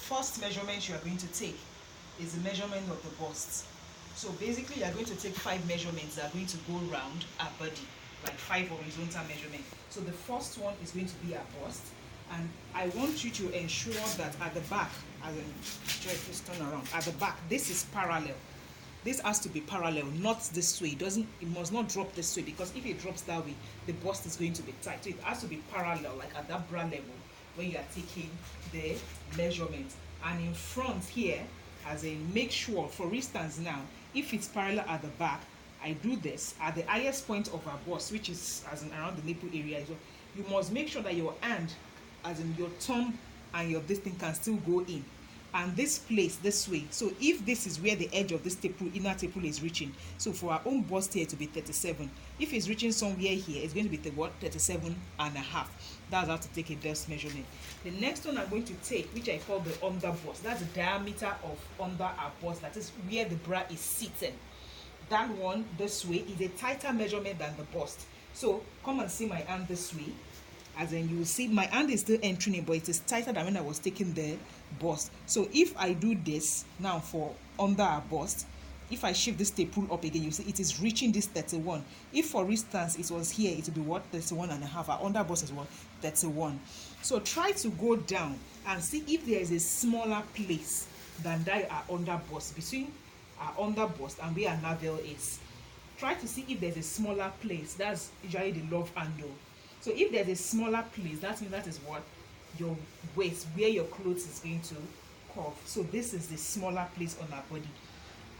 first measurement you are going to take is the measurement of the bust. So basically, you are going to take 5 measurements that are going to go around our body, like 5 horizontal measurements. So the first one is going to be our bust, and I want you to ensure that at the back, as in, just turn around, at the back, this is parallel. This has to be parallel, not this way. It must not drop this way, because if it drops that way, the bust is going to be tight. So it has to be parallel, like at that bra level when you are taking the measurement. And in front here, as in, make sure, for instance now, if it's parallel at the back, I do this at the highest point of our bust, which is as in around the nipple area. So you must make sure that your hand, as in your thumb and your this thing, can still go in, and this place this way. So if this is where the edge of this staple, inner staple, is reaching, so for our own bust here to be 37, if it's reaching somewhere here, it's going to be what, 37.5. That's how to take a bust measurement. The next one I'm going to take, which I call the under bust, that's the diameter of under our bust, that is where the bra is sitting. That one this way is a tighter measurement than the bust. So come and see my hand this way, as in you will see my hand is still entering it, but it is tighter than when I was taking the bust. So if I do this now for under our bust, if I shift this staple up again, you see it is reaching this 31. If for instance it was here, it would be what, 31.5. Our under bust is what, 31. So try to go down and see if there is a smaller place than that our under bust, between our under bust and where our navel is. Try to see if there's a smaller place. That's usually the love handle. So if there's a smaller place, that means that is what, your waist, where your clothes is going to curve. So this is the smaller place on our body,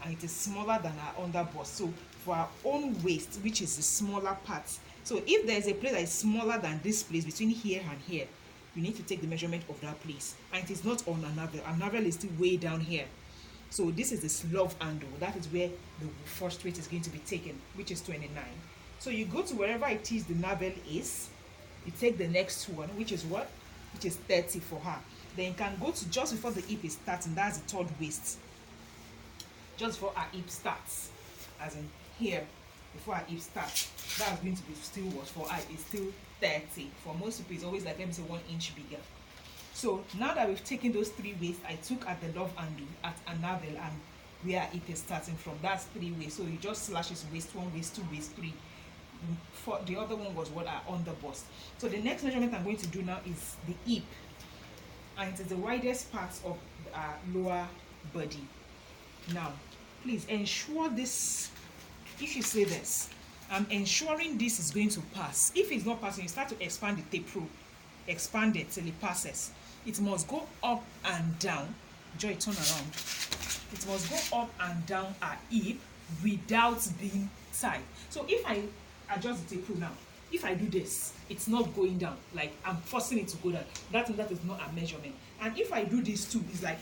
and it is smaller than our under bust. So for our own waist, which is the smaller part, so if there's a place that is smaller than this place, between here and here, you need to take the measurement of that place, and it is not on a navel. Our navel is still way down here. So this is the sleeve handle. That is where the first weight is going to be taken, which is 29. So you go to wherever it is the navel is, you take the next one, which is what? Which is 30 for her. Then you can go to just before the hip is starting, that's the third waist. Just before our hip starts, as in here, before our hip starts, that's going to be still what? For her, it's still 30. For most people, it's always like, let me say, 1 inch bigger. So now that we've taken those 3 waists, I took at the love handle, at a navel, and where it is starting from, that's 3 waists. So you just slash this waist 1, waist 2, waist 3. For the other one was what, our under bust. So the next measurement I'm going to do now is the hip, and it is the widest part of our lower body. Now, please ensure this. If you say this, I'm ensuring this is going to pass. If it's not passing, you start to expand the tape rule. Expand it till it passes. It must go up and down. Joy, turn around. It must go up and down our hip without being tight. So if I adjust the tape rule now, if I do this, it's not going down, like I'm forcing it to go down. That is not a measurement. And if I do this too, it's like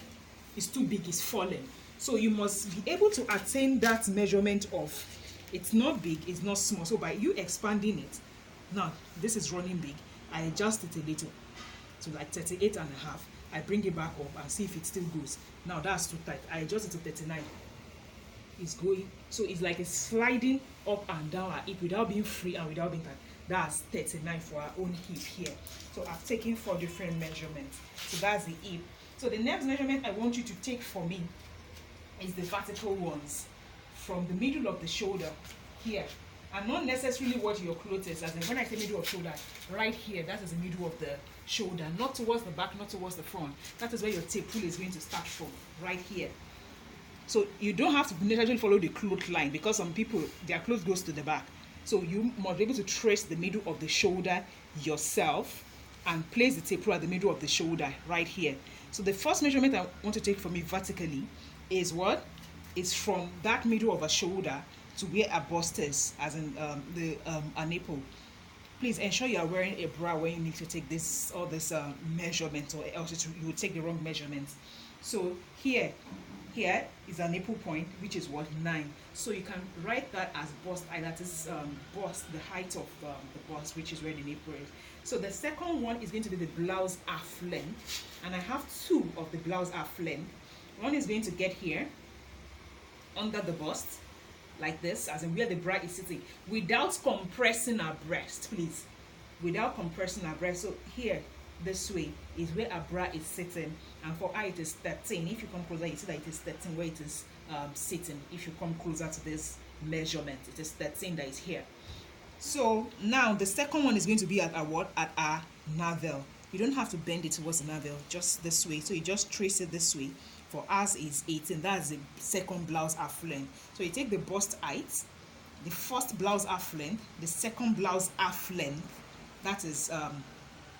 it's too big, it's falling. So you must be able to attain that measurement of, it's not big, it's not small. So by you expanding it, now this is running big, I adjust it a little to like 38.5. I bring it back up and see if it still goes. Now that's too tight. I adjust it to 39. It's going. So it's like it's sliding up and down our hip without being free and without being tight. That's 39 for our own hip here. So I've taken 4 different measurements. So that's the hip. So the next measurement I want you to take for me is the vertical ones, from the middle of the shoulder here, and not necessarily what your clothes is. As in, when I say middle of shoulder, right here, that is the middle of the shoulder, not towards the back, not towards the front. That is where your tape pull is going to start from, right here. So you don't have to necessarily follow the cloth line, because some people, their clothes goes to the back. So you must be able to trace the middle of the shoulder yourself and place the tape rule at the middle of the shoulder right here. So the first measurement I want to take for me vertically is what? It's from that middle of a shoulder to where a bust is, as in a nipple. Please ensure you are wearing a bra when you need to take this measurement, or else you will take the wrong measurements. So here is a nipple point, which is what, 9. So you can write that as bust height. That is bust, the height of the bust, which is where the nipple is. So the second one is going to be the blouse half length, and I have 2 of the blouse half length. One is going to get here under the bust, like this, as in where the bra is sitting, without compressing our breast, please, without compressing our breast. So here this way is where our bra is sitting, and for her it is 13. If you come closer, you see that it is 13 where it is sitting. If you come closer to this measurement, it is 13 that is here. So now the second one is going to be at our what? At our navel. You don't have to bend it towards the navel, just this way. So you just trace it this way. For us is 18. That's the second blouse half length. So you take the bust height, the first blouse half length, the second blouse half length. That is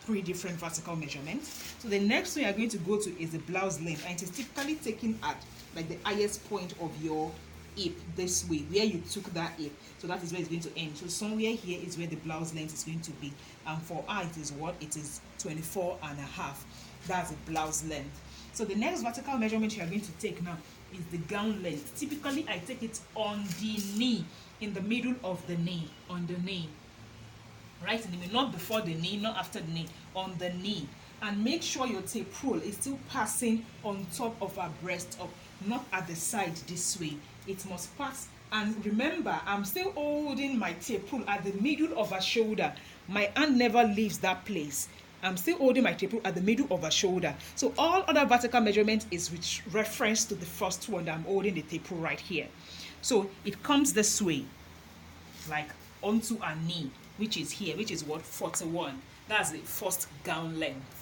3 different vertical measurements. So the next one you're going to go to is the blouse length, and it is typically taken at like the highest point of your hip this way, where you took that hip. So that is where it's going to end. So somewhere here is where the blouse length is going to be, and for her it is what? It is 24 and a half. That's the blouse length. So the next vertical measurement you are going to take now is the gown length. Typically I take it on the knee, in the middle of the knee, on the knee, right in the middle, not before the knee, not after the knee, on the knee. And make sure your tape rule is still passing on top of our breast up, not at the side this way. It must pass. And remember, I'm still holding my tape rule at the middle of her shoulder. My hand never leaves that place. I'm still holding my tape rule at the middle of her shoulder. So all other vertical measurement is with reference to the first one that I'm holding the tape rule right here. So it comes this way, like onto her knee, which is here, which is what? 41. That's the first gown length.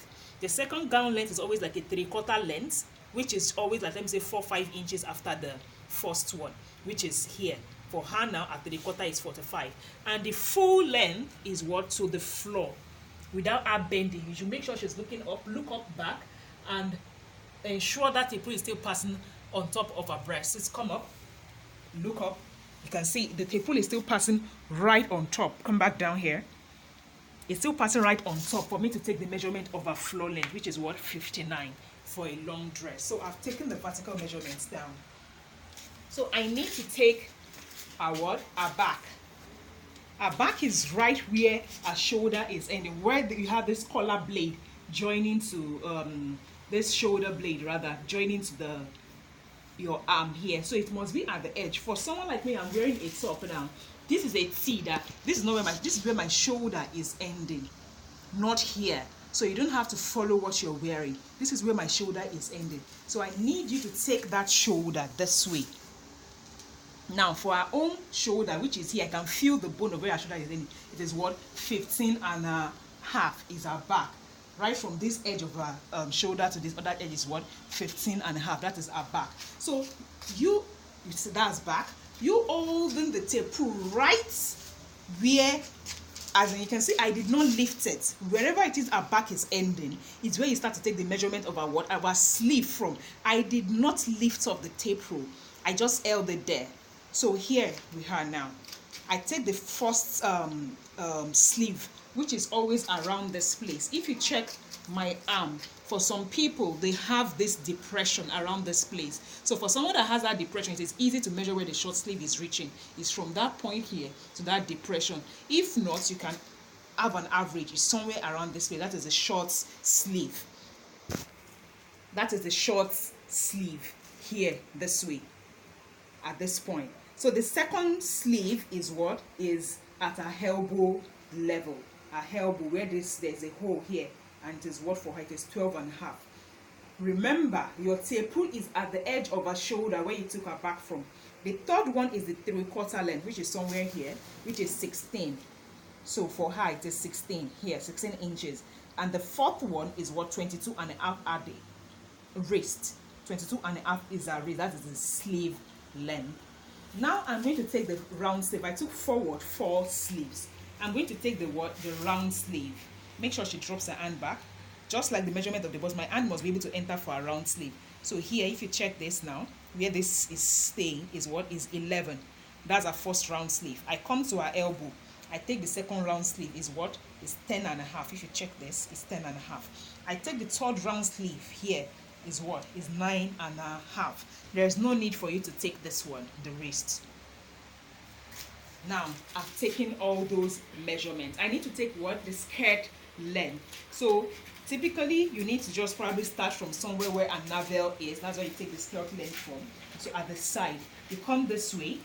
The second gown length is always like a 3/4 length, which is always like, let me say, 4-5 inches after the first one, which is here. For her now, at 3/4 is 45. And the full length is what? To the floor, without her bending. You should make sure she's looking up, look up back, and ensure that the tape is still passing on top of her breast. It's come up, look up. You can see the tape is still passing right on top. Come back down here. It's still passing right on top for me to take the measurement of her floor length, which is what? 59 for a long dress. So I've taken the vertical measurements down. So I need to take our what? Our back. Our back is right where our shoulder is ending, where you have this collar blade joining to this shoulder blade rather joining to your arm here. So it must be at the edge. For someone like me, I'm wearing a top now. This is a T, that this is not where this is where my shoulder is ending, not here. So you don't have to follow what you're wearing. This is where my shoulder is ending. So I need you to take that shoulder this way. Now for our own shoulder, which is here, I can feel the bone of where our shoulder is ending. It is what? 15 and a half is our back. Right from this edge of our shoulder to this other edge is what? 15 and a half. That is our back. So you see, that's back. You holding the tape right where, as you can see, I did not lift it. Wherever it is our back is ending, it's where you start to take the measurement of our what? Our sleeve from. I did not lift up the tape rule. I just held it there. So here we are now. I take the first sleeve, which is always around this place. If you check my arm, for some people, they have this depression around this place. So for someone that has that depression, it is easy to measure where the short sleeve is reaching. It's from that point here to that depression. If not, you can have an average. It's somewhere around this place. That is a short sleeve. That is the short sleeve here, this way, at this point. So the second sleeve is what? Is at our elbow level. Our elbow, where there's a hole here, and it is what for her? It is 12 and a half. Remember, your tape rule is at the edge of her shoulder where you took her back from. The third one is the 3/4 length, which is somewhere here, which is 16. So for her, it is 16 here, 16 inches. And the fourth one is what? 22 and a half at the wrist. 22 and a half is our wrist. That is the sleeve length. Now I'm going to take the round sleeve. I took forward 4 sleeves. I'm going to take the round sleeve. Make sure she drops her hand back, just like the measurement of the bust. My hand must be able to enter for a round sleeve. So here, if you check this now, where this is staying is what? Is 11. That's our first round sleeve. I come to her elbow. I take the second round sleeve is what? Is 10 and a half. If you check this, it's 10 and a half. I take the third round sleeve here is what? Is 9 and a half. There's no need for you to take this one, the wrist. Now, I've taken all those measurements. I need to take what? The skirt length. So, typically, you need to just probably start from somewhere where a navel is. That's where you take the skirt length from. So, at the side, you come this way.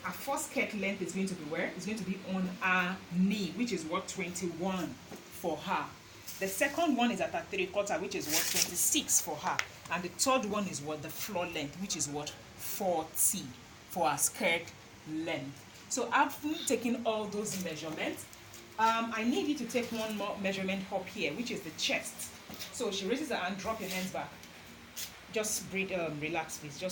Our first skirt length is going to be where? It's going to be on our knee, which is what? 21 for her. The second one is at a 3/4, which is what, 26 for her. And the third one is what, the floor length, which is what, 40 for her skirt length. So after taking all those measurements, I need you to take one more measurement up here, which is the chest. So she raises her hand, drop your hands back. Just breathe, relax, please. I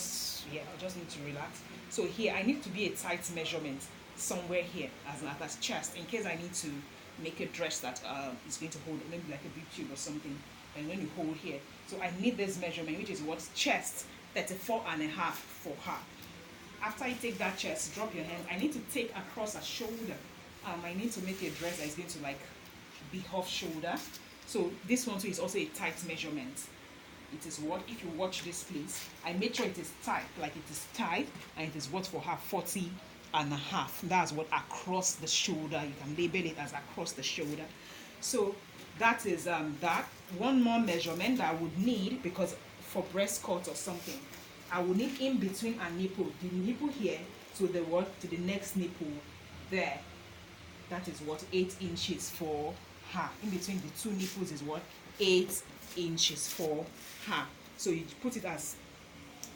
just need to relax. So here, I need to be a tight measurement somewhere here, as chest, in case I need to make a dress that is going to hold maybe like a big tube or something. And when you hold here, so I need this measurement, which is what, chest 34.5 for her. After you take that chest, drop your hand. I need to take across her shoulder. I need to make a dress that is going to like be off shoulder. So this one too is also a tight measurement. It is what, if you watch this please, I made sure it is tight, like it is tight, and it is what for her, 40.5. That's what across the shoulder. You can label it as across the shoulder. So that is that. One more measurement that I would need, because for breast cut or something, I will need in between a nipple, the nipple here to the what, to the next nipple there. That is what, 8 inches for her. In between the two nipples is what, 8 inches for her. So you put it as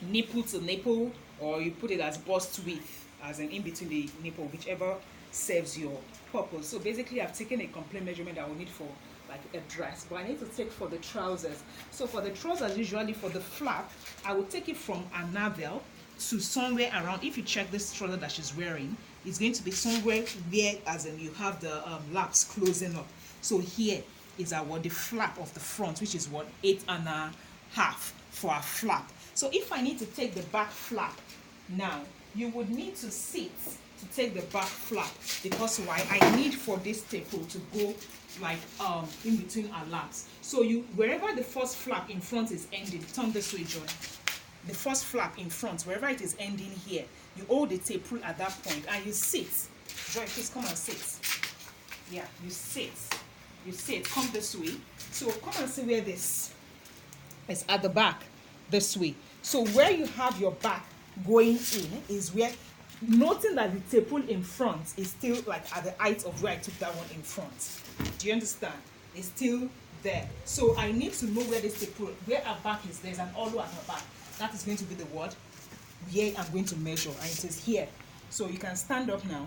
nipple to nipple, or you put it as bust width, as in between the nipple, whichever serves your purpose. So basically I've taken a complete measurement that I will need for like a dress, but I need to take for the trousers. So for the trousers, usually for the flap, I will take it from a navel to somewhere around, if you check this trouser that she's wearing, it's going to be somewhere where, as in you have the laps closing up. So here is our the flap of the front, which is what, 8.5 for a flap. So if I need to take the back flap now, you would need to sit to take the back flap, because why, I need for this staple to go like in between our laps. So you, wherever the first flap in front is ending, turn this way, John. The first flap in front, wherever it is ending here, you hold the staple at that point and you sit. Joy, please come and sit. Yeah, you sit. You sit. Come this way. So come and see where this is at the back, this way. So where you have your back going in is where, noting that the staple in front is still like at the height of where I took that one in front. Do you understand? It's still there. So I need to know where this staple, where our back is. There's an hollow at her back. That is going to be the word where I'm going to measure, and it is here. So you can stand up now.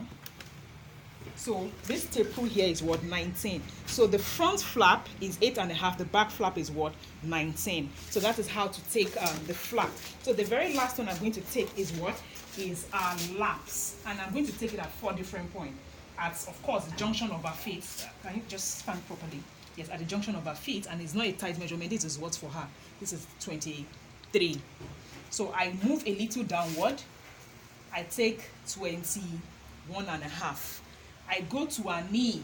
So this staple here is what, 19. So the front flap is 8.5. The back flap is what, 19. So that is how to take the flap. So the very last one I'm going to take is what, is our laps, and I'm going to take it at 4 different points. At, of course, the junction of our feet. Can you just stand properly? Yes, at the junction of our feet, and it's not a tight measurement. This is what's for her. This is 23. So I move a little downward. I take 21.5. I go to her knee.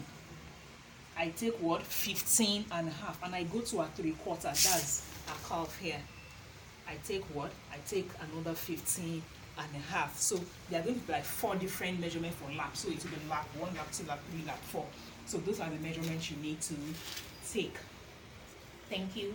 I take what, 15.5, and I go to her 3/4. That's a calf here. I take what? I take another 15.5. So there are going to be like 4 different measurements for lap. So it will be lap 1, lap 2, lap 3, lap 4. So those are the measurements you need to take. Thank you.